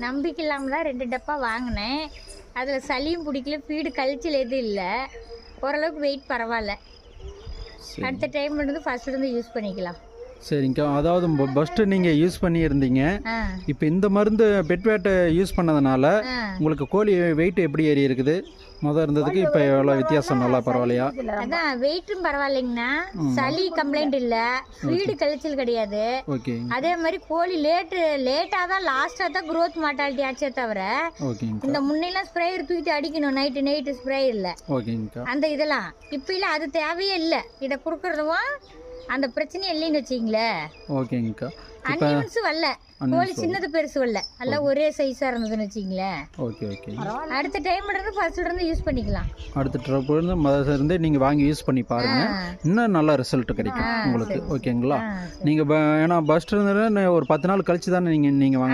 நம்பிக்கை இல்லாமல் தான் 2 டப்பா வாங்கினேன். அதில் சளியும் பிடிக்கல, ஃபீடு கழிச்சல் எதுவும் இல்லை. ஓரளவுக்கு வெயிட் பரவாயில்ல. சரி அடுத்த டைம் வந்து ஃபஸ்ட்டு யூஸ் பண்ணிக்கலாம். சரிங்கக்கா. அதாவது ஃபஸ்ட்டு நீங்கள் யூஸ் பண்ணியிருந்தீங்க. ஆ இப்போ இந்த மருந்து பெட்வேட்டை யூஸ் பண்ணதுனால ஆ உங்களுக்கு கோழி வெயிட் எப்படி ஏறி இருக்குது? முதல் இருந்ததுக்கு இப்போ எவ்வளோ வித்தியாசம்? நல்லா பரவாயில்லையா? அதான் வெயிட்டும் பரவாயில்லைங்கண்ணா. சளி கம்ப்ளைண்ட் இல்லை, ஃபீடு கழிச்சல் கிடையாது. ஓகே அதே மாதிரி கோழி லேட்டாக தான் லாஸ்ட்டாக தான் க்ரோத் மார்ட்டாலிட்டி ஆச்சே தவிர, ஓகேங்கக்கா. இந்த முன்னெல்லாம் ஸ்ப்ரேயர் தூக்கிட்டு அடிக்கணும் நைட்டு ஸ்ப்ரேயர் இல்லை ஓகேங்கக்கா. அந்த இதெல்லாம். இப்போ இல்லை, அது தேவையே இல்லை. இதை கொடுக்குறதும் அந்த பிரச்சனையே இல்லைன்னு வச்சிங்களேன். ஓகேங்கக்கா. இப்போ அன்னிவன்ஸும் வரல, கோழி சின்னது பெருசு வரல, எல்லாம் ஒரே சைஸாக இருந்ததுன்னு வச்சிங்களேன். Okay okay. அடுத்த டைம் ஃபர்ஸ்ட்லேருந்து யூஸ் பண்ணிக்கலாம். அடுத்த ட்ரிப்லேருந்து முதல்ல இருந்தே நீங்கள் வாங்கி யூஸ் பண்ணி பாருங்கள். இன்னும் நல்ல ரிசல்ட் கிடைக்கும் உங்களுக்கு. ஓகேங்களா? நீங்கள் ஏன்னா ஃபஸ்ட்டு இருந்தது ஒரு 10 நாள் கழிச்சு தானே நீங்கள் வாங்க